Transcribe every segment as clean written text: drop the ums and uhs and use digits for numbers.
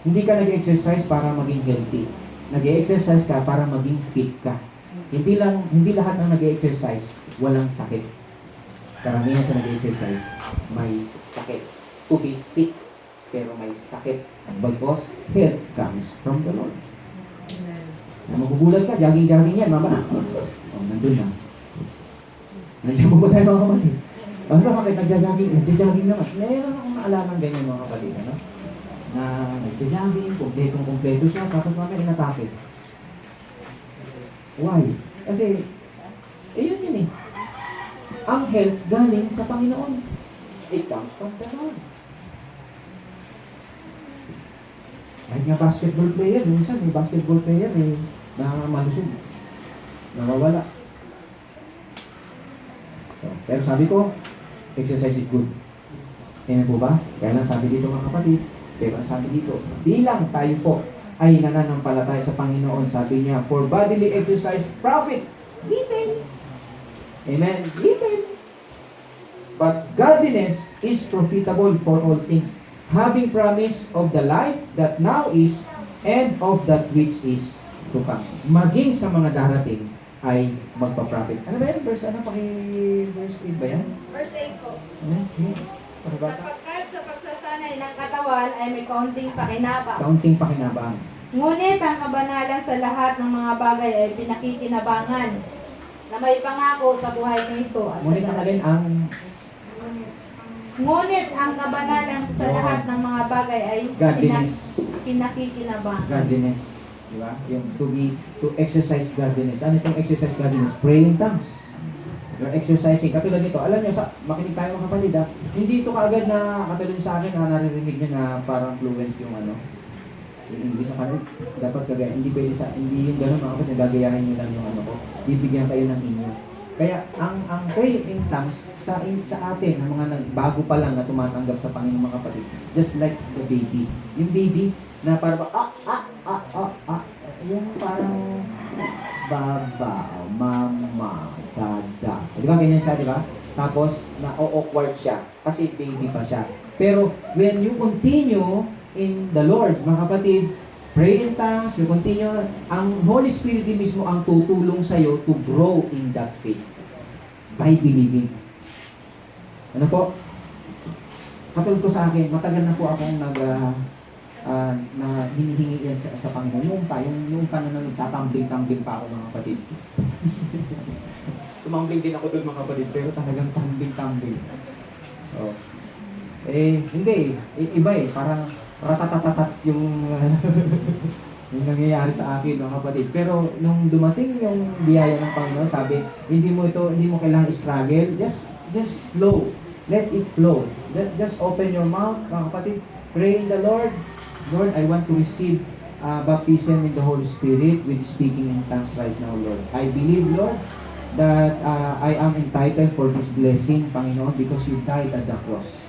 Hindi ka nag-exercise para maging healthy. Nag-exercise ka para maging fit ka. Hindi lahat ng nag-exercise walang sakit. Karamihan sa nag-exercise may sakit. To be fit, pero may sakit. Because health comes from the Lord. Magugulat ka, jogging-jogging yan, mama. Nandun na. Nandiyan po ba tayo mga kapatid? Bakit nagja-jogging naman? Meron akong naalaman ganyan mga kapatid, ano? Na nagja-jogging, kompleto siya, tapos mamaya inatake. Why? Kasi, yun eh. Ang health galing sa Panginoon. It comes from the Lord. Kahit nga basketball player, minsan may basketball player na malusog. Nawawala. So, pero sabi ko, exercise is good. Ayan po ba? Kaya lang sabi dito mga kapatid, pero ang sabi dito, bilang tayo po ay nananampalataya sa Panginoon, sabi niya, for bodily exercise, profit, little. Amen? Little. But godliness is profitable for all things, having promise of the life that now is and of that which is to come. Maging sa mga darating ay magpa-profit. Ano ba yan? Verse 8 ba yan? Verse 8 po. Sige. Pakibasa. Sapagkat sa pagsasanay ng katawan ay may kaunting pakinabang. Kaunting pakinabang. Ngunit ang kabanalan sa lahat ng mga bagay ay pinakikinabangan na may pangako sa buhay nito at Ngunit sa ang alin ang Ngunit ang kabanalan sa lahat ng mga bagay ay godliness. pinakikinabangan. Godliness. Diba? Yung to exercise godliness. Ano itong exercise godliness? Praying tongues. You're exercising. Katulad nito, alam nyo, makinig tayo mga kapatid, hindi ito kaagad na katulad sa akin na naririnig nyo na parang fluent yung yung English sa kanil. Dapat kagaya, hindi yung gano'n mga kapatid, nagagayahin nyo lang yung ko. Bibigyan kayo ng inyo. Kaya, ang praying tongues sa atin, ng mga bago pa lang na tumatanggap sa Panginoon mga kapatid, just like the baby. Yung baby, na parang yung parang baba, mama, dada. Di ba ganyan siya, di ba? Tapos, na-awkward siya kasi baby pa siya. Pero, when you continue in the Lord, mga kapatid, pray in tongues, you continue, ang Holy Spirit din mismo ang tutulong sa'yo to grow in that faith by believing. Ano po? Katulad ko sa akin, matagal na po akong na hinihingi yan sa Panginoon. Yung pa na nagtatambling-tambling pa ako mga kapatid. Tumambling din ako doon mga kapatid, pero talagang tambling-tambling. Oh. Hindi. Iba parang ratatatatat yung yung nangyayari sa akin mga kapatid. Pero nung dumating yung biyaya ng Panginoon, sabi, hindi mo kailangang struggle, just flow. Let it flow. Just open your mouth, mga kapatid. Pray in the Lord. Lord, I want to receive baptism in the Holy Spirit with speaking in tongues right now, Lord. I believe, Lord, that I am entitled for this blessing, Panginoon, because you died at the cross.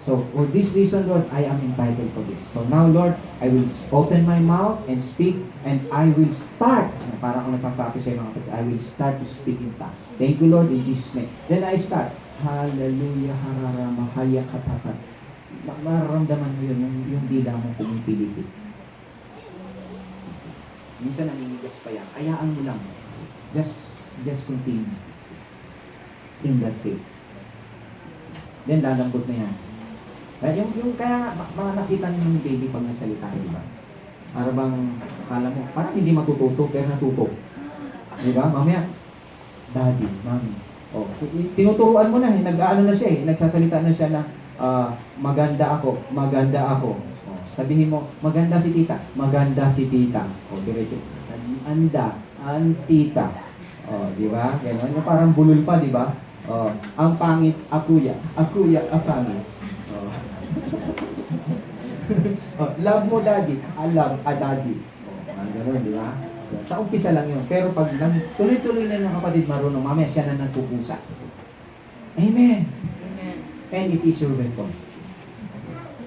So, for this reason, Lord, I am entitled for this. So now, Lord, I will open my mouth and speak, and I will start, para akong nagpapractice sa'yo mga kapatid, I will start to speak in tongues. Thank you, Lord, in Jesus' name. Then I start, Hallelujah, harara, mahaya, katatat. Mararamdaman mo yun, yung dila mo pumipilipit. Minsan naninigas pa yan. Ayaan mo lang. Just continue in that faith. Then lalambot na yan. Kaya mga nakita niyo yung baby pag nagsalita, di ba? Para bang, akala mo, parang hindi matututo, pero natuto. Di ba? Mamaya, daddy, mommy. Oh, tinuturuan mo na, nag-aano na siya nagsasalita na siya na, maganda ako. Oh, sabihin mo, maganda si tita. Oh, diretso. Antita. Oh, di ba? Ganun, parang bulol pa, di ba? Oh, ang pangit, akuya, apangit. Oh. Oh, love mo daddy, love daddy. Oh, gano'n, di ba? Sa umpisa lang yun. Pero pag tuloy-tuloy na yung kapatid marunong, mamaya siya na nagpupusa. Amen. And it is your weapon.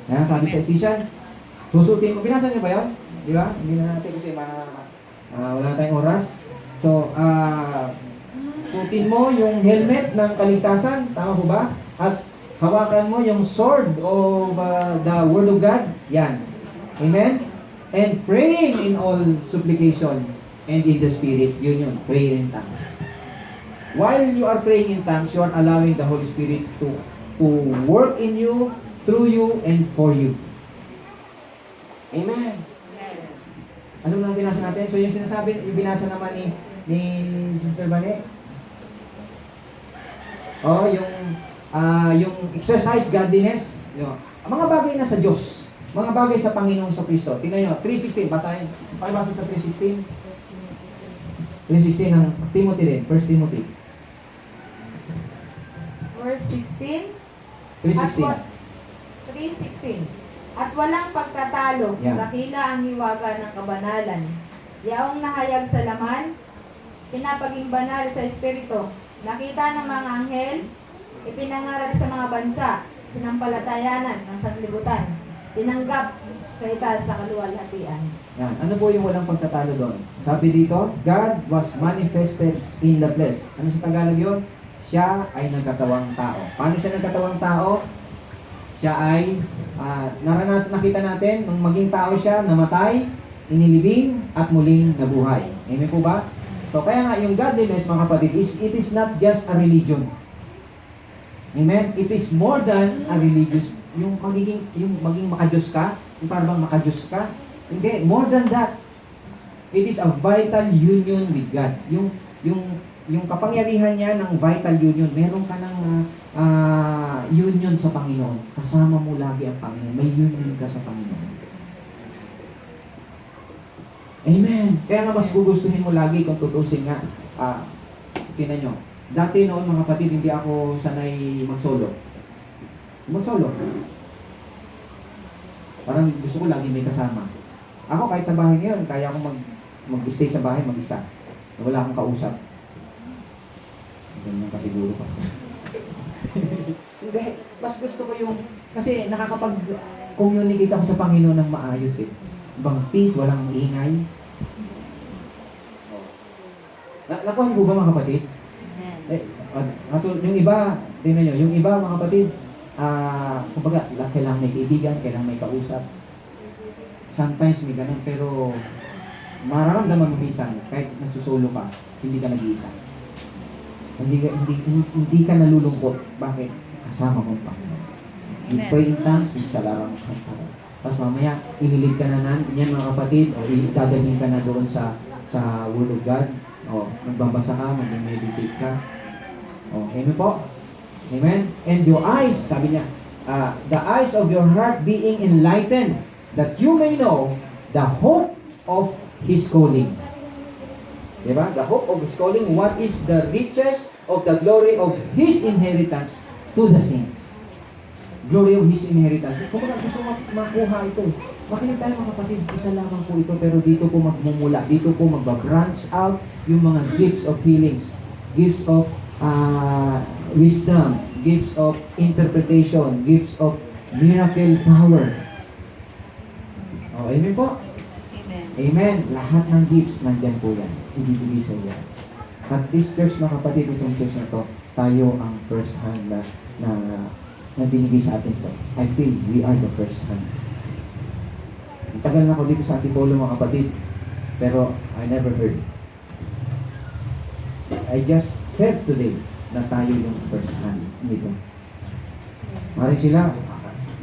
Kaya sabi sa Ephesians, susutin mo. Binasa niyo ba yun? Di ba? Hindi na natin kasi wala tayong oras. So, suotin mo yung helmet ng kaligtasan. Tama po ba? At hawakan mo yung sword of the Word of God. Yan. Amen? And praying in all supplication and in the Spirit. Yun, prayer in tongues. While you are praying in tongues, you are allowing the Holy Spirit to work in you, through you, and for you. Amen. Ano lang binasa natin? So yung sinasabi, yung binasa naman ni Sister Bane, yung exercise godliness, mga bagay na sa Diyos, mga bagay sa Panginoong Kristo. Tingnan nyo, 3:16, basahin. Pakibasa sa 3:16. 3:16 ng Timothy din, 1 Timothy. Verse 16. 3:16. 3:16. At walang pagtatalo, Yeah. dakila ang hiwaga ng kabanalan. Yaong nahayag sa laman, pinapaging banal sa Espiritu. Nakita ng mga anghel, ipinangaral sa mga bansa, sinampalatayanan ng sanglibutan, tinanggap sa itaas sa kaluwalhatian. Yan. Ano po yung walang pagtatalo doon? Sabi dito, God was manifested in the flesh. Ano sa Tagalog yun? Siya ay nagkatawang tao. Paano siya nagkatawang tao? Siya ay, nakita natin, nung maging tao siya, namatay, inilibing, at muling nabuhay. Amen po ba? So, kaya nga, yung godliness, mga kapatid, it is not just a religion. Amen? It is more than a religious, yung maging makajos ka, yung parang makajos ka. Hindi, more than that. It is a vital union with God. Yung kapangyarihan niya ng vital union, meron ka ng union sa Panginoon. Kasama mo lagi ang Panginoon. May union ka sa Panginoon. Amen. Kaya nga mas gugustuhin mo lagi kung tutusin nga. Tingnan nyo. Dati noon mga kapatid, hindi ako sanay mag-solo. Mag-solo. Parang gusto ko lagi may kasama. Ako kahit sa bahay ngayon, kaya akong mag-stay sa bahay mag-isa. Wala akong kausap. Ganyan pa siguro pa. Hindi. Mas gusto ko yung, kasi nakakapag-communicate ako sa Panginoon ng maayos eh. Ibang peace, walang ingay. Nakuha niyo ba mga kapatid? Yung iba, tingnan nyo, yung iba mga kapatid, kumbaga, kailangan may kaibigan, kailangan may kausap. Sometimes may ganun, pero mararamdaman mo minsan, kahit nagsusulo ka, hindi ka nag-iisa. Hindi ka nalulungkot. Bakit? Kasama mo ang Panginoon. You pray in tongues, siya larang kanta. Tapos mamaya, ililid ka na yan mga kapatid, o dadalhin ka na doon sa Word of God, o magbabasa ka, mag-meditate ka. O, amen po? Amen? And your eyes, sabi niya, the eyes of your heart being enlightened, that you may know the hope of His calling. Diba? The hope of His calling, what is the riches of the glory of His inheritance to the saints. Glory of His inheritance. Kung gusto makuha ito eh. Makinig tayo mga kapatid, isa lamang po ito, pero dito po magmumula, dito po magbabranch out yung mga gifts of healings, gifts of wisdom, gifts of interpretation, gifts of miracle power. Amen po? Amen. Lahat ng gifts nandyan po yan. Ibibigay sa iyo. At this church mga kapatid, itong church na to, tayo ang first hand na binigay sa atin to. I feel we are the first hand. Tagal na ako dito sa Antipolo mga kapatid, pero I never heard. I just heard today na tayo yung first hand nito. Maring sila,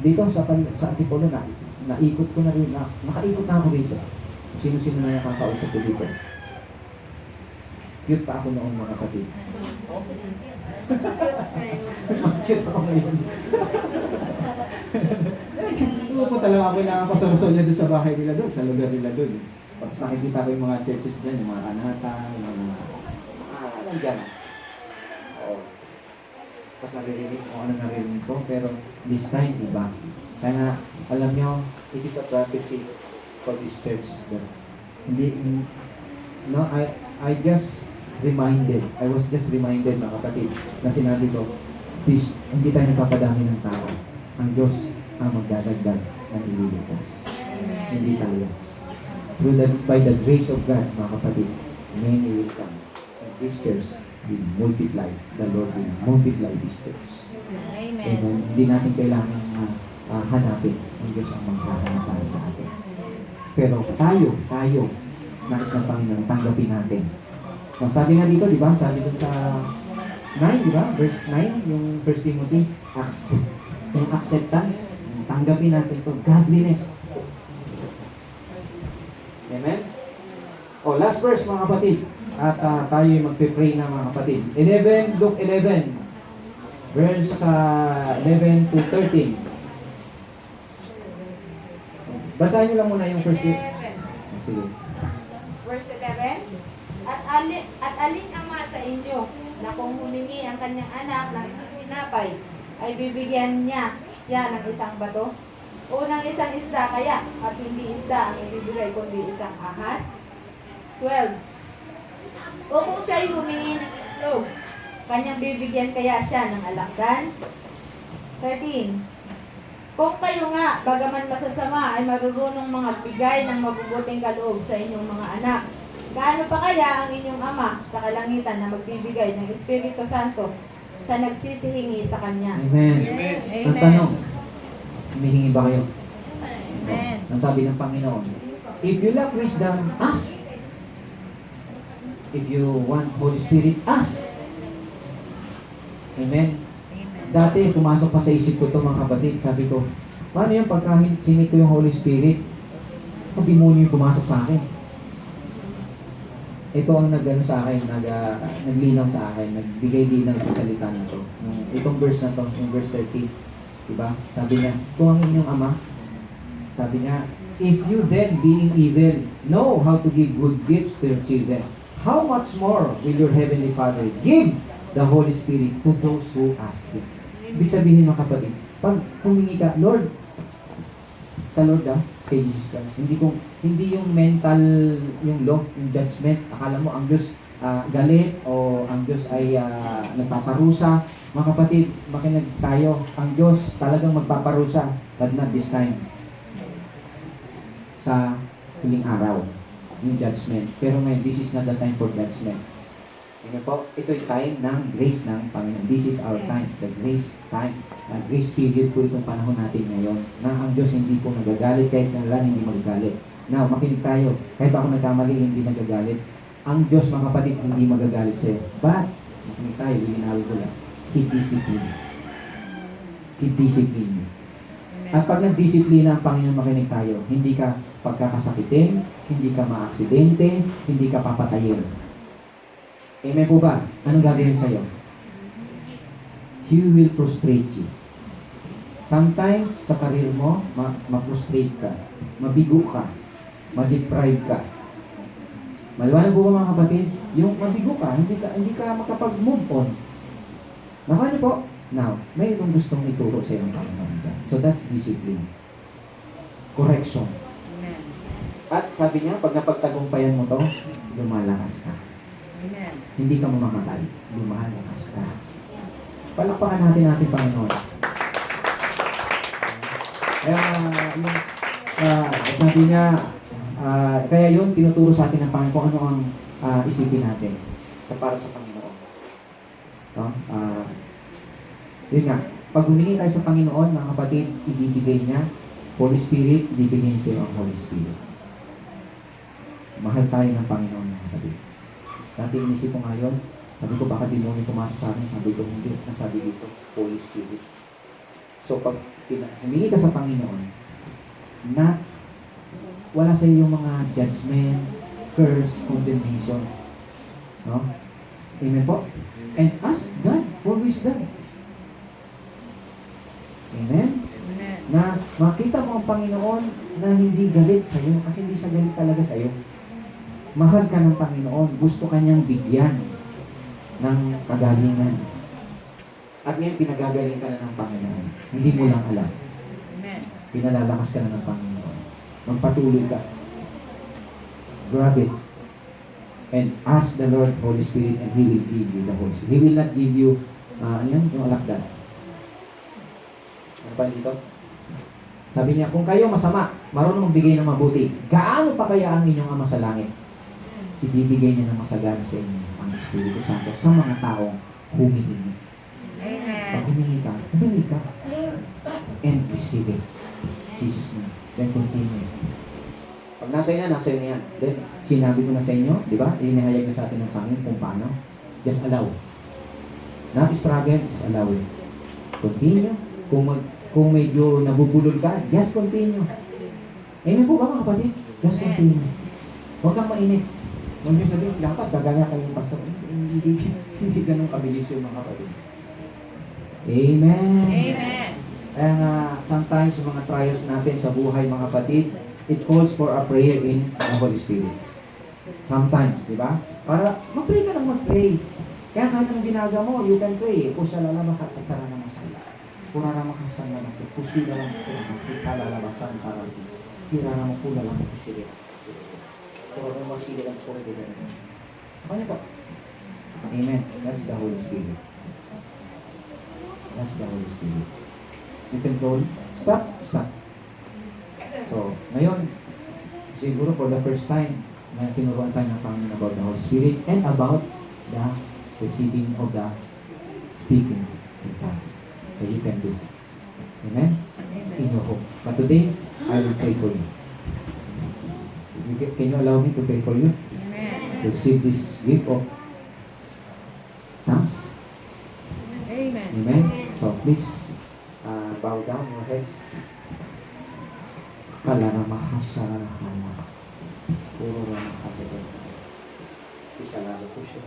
dito sa Antipolo na naikot ko na rin, nakaikot na ako dito. Sino-sino na nakakausap ko dito. Cute pa ako noong mga kapatid. Mas cute ako ngayon. Pupunta lang ako na pasorosol niya doon sa bahay nila doon, sa lugar nila doon. Tapos nakikita ko yung mga churches dyan, yung mga anata, yung mga nandyan. Oo. Tapos naririnig kung ano naririnig ko, pero this time, iba. Kaya nga, alam nyo, it is a prophecy for this church. I was just reminded mga kapatid na sinabi ko, please, hindi tayo nagpapadami ng tao. Ang Diyos ang magdadagdag ng ililigtas. Hindi tayo. By the grace of God, mga kapatid, many will come. And this church will multiply. The Lord will multiply this church. Amen. Amen. Hindi natin kailangan hanapin. Ang Diyos ang maghahanap para sa atin. Pero tayo, nais ng Panginoon, tanggapin natin. So, sabi nga dito, di ba? Sabi dun sa 9, di ba? Verse 9, yung 1 Timothy, yung acceptance, tanggapin natin to, godliness. Amen? O, last verse mga kapatid. At tayo magpe-pray na mga kapatid. 11, Luke 11, verse 11 to 13. Basahin nyo lang muna yung first. 11. Sige. Verse 11. At alin ama sa inyo na kung humingi ang kanyang anak ng isang tinapay, ay bibigyan niya siya ng isang bato? O ng isang isda kaya, at hindi isda ang ibibigay kundi isang ahas? 12. O kung siya'y humingi ng itlog, kanyang bibigyan kaya siya ng alakdan? 13. Kung kayo nga, bagaman masasama, ay marurunong magbigay ng mabubuting kaloob sa inyong mga anak, gaano pa kaya ang inyong Ama sa kalangitan na magbibigay ng Espiritu Santo sa nagsisihingi sa Kanya? Amen. Amen. Ang tanong, humihingi ba kayo? Amen. Ang sabi ng Panginoon, if you lack wisdom, ask. If you want Holy Spirit, ask. Amen. Dati, pumasok pa sa isip ko ito mga kapatid. Sabi ko, paano yung pagka singit ko yung Holy Spirit? Ang demonyo yung pumasok sa akin. Ito ang sa akin, naglinaw sa akin, nagbigay linaw ng salita na to. Itong verse na to, yung verse 30. Diba? Sabi niya, kung ang inyong ama, sabi niya, if you then, being evil, know how to give good gifts to your children, how much more will your Heavenly Father give the Holy Spirit to those who ask Him? Ibig sabihin mga kapatid, pag humingi ka, Lord, sa Lord kay Jesus Christ, hindi yung mental, yung law, yung judgment, akala mo ang Diyos galit o ang Diyos ay nagpaparusa. Mga kapatid, makinig tayo, ang Diyos talagang magpaparusa, but not this time. Sa huling araw, yung judgment. Pero ngayon, this is not the time for judgment. Amen po, ito yung time ng grace ng Panginoon. This is our time, the grace time. Grace period po itong panahon natin ngayon. Na ang Diyos hindi po nagagalit, kahit na lang hindi magagalit. Now, makinig tayo. Kahit ako nagkamali, hindi nagagalit. Ang Diyos, mga kapatid, hindi magagalit sa'yo. But, makinig tayo, lilinawin ko lang. Keep discipline. Keep discipline. At pag nagdisiplina ang Panginoon, makinig tayo, hindi ka pagkakasakitin, hindi ka maaksidente, hindi ka papatayin. Amen po ba? Anong gagawin sa'yo? He will frustrate you. Sometimes, sa karir mo, ma-frustrate ka, mabigo ka, ma-deprive ka. Maliwanag po ba mga kapatid? Yung mabigo ka, hindi ka makapag-move on. Nakano po? Now, may itong gustong ituro sa iyong Panginoon dyan. So that's discipline. Correction. At sabi niya, pag napagtagumpayan mo to, lumalakas ka. Amen. Hindi ka mamamatay. Lumalakas ka. Palakpakan natin Panginoon. Kaya, sabi niya, kaya yun, tinuturo sa atin ng Panginoon kung ano ang isipin natin para sa Panginoon. No? Yun nga, pag humingi tayo sa Panginoon, mga kapatid, ibibigay niya, Holy Spirit, ibibigay niya sa iyo ang Holy Spirit. Mahal tayo ng Panginoon, mga kapatid. Dati inisip ko ngayon, sabi ko baka demonyo pumasok sa akin, sabi ko hindi, nasabi dito, Holy Spirit. So pag humingi ka sa Panginoon, wala sa iyo yung mga judgment, curse, condemnation. No? Amen po? And ask God for wisdom. Amen? Amen. Na makita mo ang Panginoon na hindi galit sa iyo kasi hindi siya galit talaga sa iyo. Mahal ka ng Panginoon, gusto kanyang bigyan ng kagalingan. At ngayon pinagagaling ka na ng Panginoon. Hindi mo lang alam. Amen. Pinalalakas ka na ng Panginoon. Magpatuloy ka. Grab it. And ask the Lord, Holy Spirit, and He will give you the Holy Spirit. He will not give you, yung alakdan. Ano pa dito? Sabi niya, kung kayo masama, marunong magbigay ng mabuti, gaano pa kaya ang inyong Ama sa langit? Ibibigay niya ng masagana sa inyo ang Espiritu Santo sa mga taong humihingi. Amen. Pag humingi ka, and receive it. Jesus name. Then continue. Pag nasa inyo na yan. Then, sinabi ko na sa inyo, di ba? Inihayag na sa atin ng Panginoon kung paano. Just allow. Not struggle, just allow it. Continue. Kung medyo nabubulol ka, just continue. Amen po ba mga kapatid? Just continue. Huwag kang mainit. Huwag nyo sabihin, dapat gagaya kayo ng pastor. Hindi ganun kabilis yung mga kapatid. Amen. Amen. Kaya nga, sometimes yung mga trials natin sa buhay mga kapatid, it calls for a prayer in the Holy Spirit. Sometimes, di ba? Para mag-pray ka lang mag-pray. Kaya kahit anong ginagawa mo, you can pray. Kung sa lalabas ka, tara na masaya. Kung naramasan na natin, pusti na lang ito, kita lalabasan para tira na mo pula lang ito sila. Kung ano masila lang po, hindi na naman. Ano po? Amen. That's the Holy Spirit. That's the Holy Spirit. You control. Stop. So, ngayon, siguro for the first time, na tinuruan tayo ng Panginoon about the Holy Spirit and about the receiving of the speaking in tongues. So you can do it. Amen? In your home. But today, I will pray for you. Can you allow me to pray for you? Amen. To receive this gift of tongues? Amen. Amen? So please, bow down your heads. Kalara mahasara na kala. Puro na makapagod. Isalamat po siya.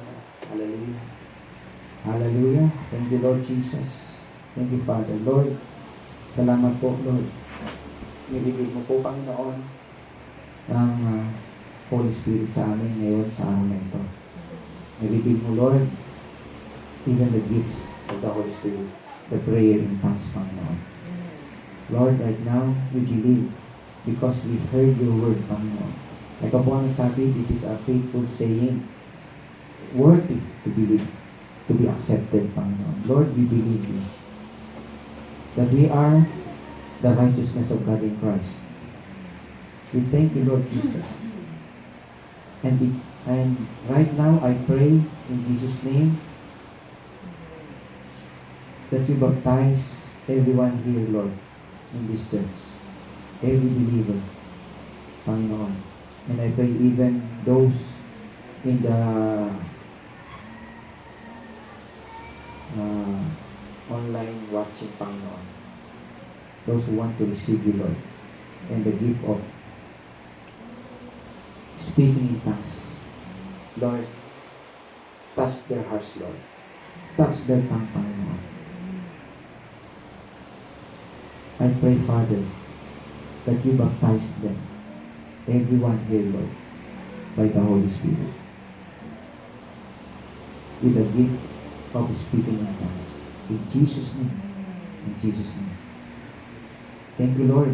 Hallelujah. Hallelujah. Thank you, Lord Jesus. Thank you, Father. Lord, salamat po, Lord. Nilibig mo po, Panginoon, ang Holy Spirit sa amin ngayon sa araw na ito. Nilibig mo, Lord, even the gifts of the Holy Spirit, the prayer in tongues, Panginoon. Lord, right now, we believe because we heard your word, Panginoon. Ikaw po ang nagsabi, this is a faithful saying, worthy to believe, to be accepted, Panginoon. Lord, we believe you, that we are the righteousness of God in Christ. We thank you, Lord Jesus. And right now, I pray in Jesus' name that you baptize everyone here, Lord, in this church. Every believer, Panginoon. And I pray even those in the online watching, Panginoon. Those who want to receive you, Lord. And the gift of speaking in tongues. Lord, touch their hearts, Lord. Touch their tongue, Panginoon. I pray, Father, that you baptize them, everyone here, Lord, by the Holy Spirit, with the gift of speaking in tongues. In Jesus' name. In Jesus' name. Thank you, Lord,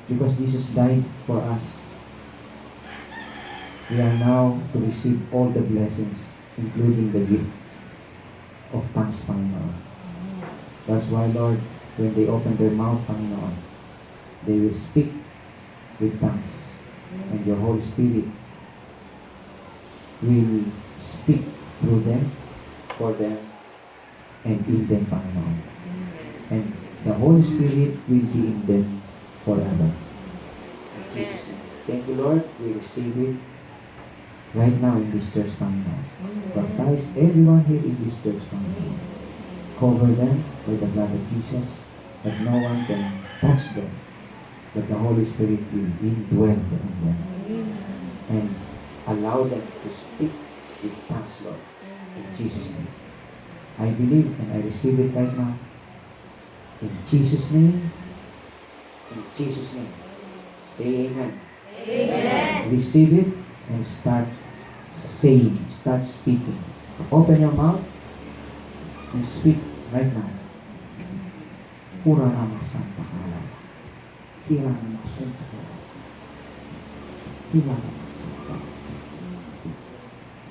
because Jesus died for us. We are now to receive all the blessings, including the gift of tongues, Panginoon. That's why, Lord, when they open their mouth, Panginoon, they will speak with tongues. And your Holy Spirit will speak through them, for them, and in them, Panginoon. And the Holy Spirit will be in them forever. In Jesus' name. Thank you, Lord. We receive it right now in this church, Panginoon. Baptize everyone here in this church, Panginoon. Cover them by the blood of Jesus, that no one can touch them, but the Holy Spirit will indwell in them. And allow them to speak with tongues, Lord. In Jesus' name. I believe and I receive it right now. In Jesus' name. In Jesus' name. Say amen. Amen. Receive it and start saying, start speaking. Open your mouth and speak right now. Pura Rama Santa Kala. Kira Rama Santa Kala. Kira Rama Santa Kala.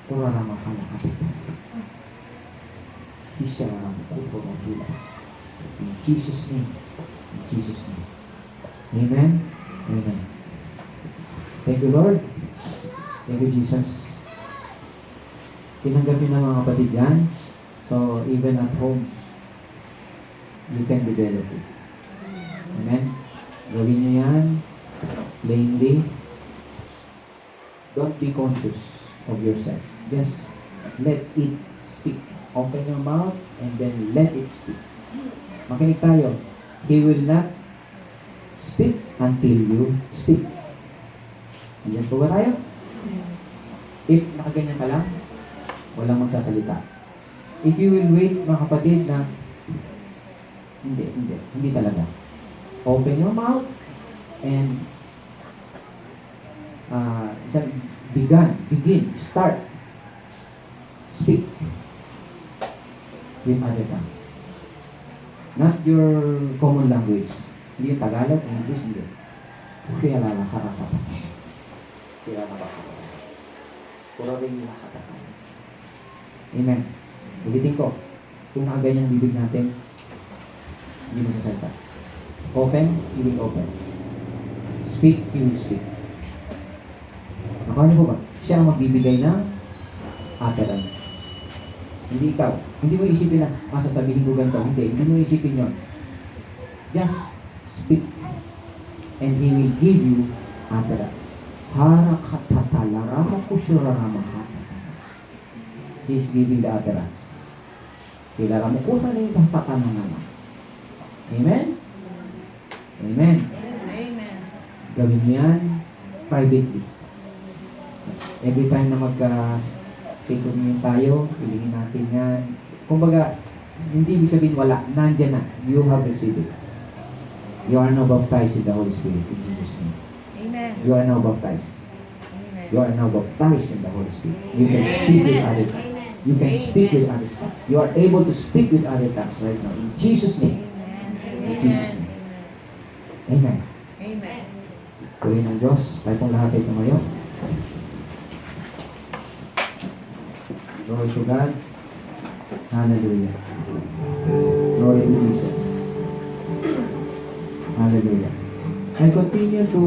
Pura Rama Kala Kapitan. Isya Rama Kupo Kila. In Jesus' name. In Jesus' name. Amen. Amen. Thank you, Lord. Thank you, Jesus. Tinanggapin ng mga kapatid yan. So, even at home, you can develop it. Amen? Gawin nyo yan plainly Don't be conscious of yourself. Just let it speak. Open your mouth and then let it speak. Makinig tayo. He will not speak until you speak. Andiyan po ba tayo? If nakaganyan ka lang, walang magsasalita. If you will wait, mga kapatid, na hindi talaga. Open your mouth and begin, start, speak with other tongues. Not your common language. Hindi yung Tagalog, English, hindi. Kaya lalakarakata. Kaya nakakata. Puro rin yung nakakata. Amen. Ulitin ko. Kung nakaganyan bibig natin, hindi mo sasalita. Open, you will open. Speak, you will speak. Nakuha niyo po ba? Siya ang magbibigay ng utterance. Hindi ikaw. Hindi mo isipin na, sasabihin ko ganito. Hindi mo isipin yun. Just speak. And He will give you utterance. He is giving the utterance. Kailangan mo kung saan yung tatanong naman. Amen? Amen. Amen. Gawin mo yan privately. Every time na take communion tayo, pilingin natin yan. Kumbaga, hindi ibig sabihin wala. Nandyan na. You have received it. You are now baptized in the Holy Spirit in Jesus' name. Amen. You are now baptized. Amen. You are now baptized in the Holy Spirit. You can speak with other tongues. You can speak with other tongues. You are able to speak with other tongues right now. In Jesus' name. Amen. In Jesus' name. Amen. Amen. Purihin ng Diyos. Tayo pong lahat ay tumayo. Glory to God. Hallelujah. Glory to Jesus. Hallelujah. And continue to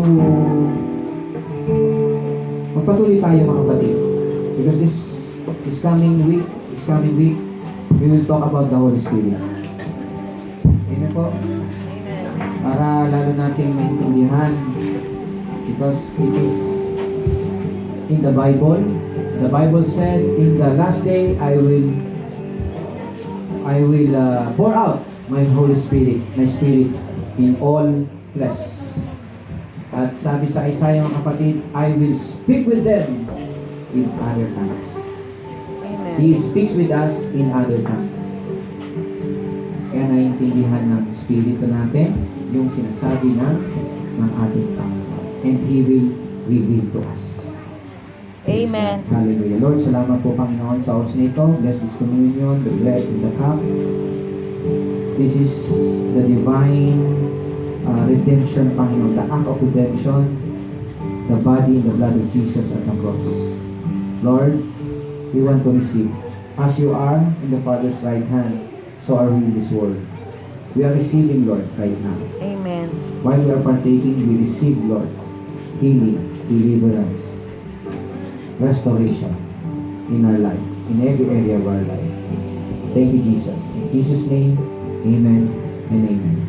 magpatuloy tayo mga kapatid. Because this coming week, we will talk about the Holy Spirit. Amen po. Amen. Para lalo natin maintindihan. Because it is in the Bible. The Bible said, in the last day, I will pour out my Holy Spirit, my Spirit in all flesh. At sabi sa Isaiah mga kapatid, I will speak with them in other tongues. Amen. He speaks with us in other tongues. Kaya naiintindihan ng Espiritu natin yung sinasabi ng ating Panginoon. And He will reveal to us. Amen. Hallelujah. Lord, salamat po Panginoon sa oras nito. Bless this communion, the bread and the cup. This is the divine redemption, Panginoon. The act of redemption. The body and the blood of Jesus at the cross. Lord, we want to receive. As you are in the Father's right hand, so are we in this world. We are receiving, Lord, right now. Amen. While we are partaking, we receive, Lord, healing, deliverance, restoration in our life, in every area of our life. Thank you, Jesus. In Jesus' name, amen and amen.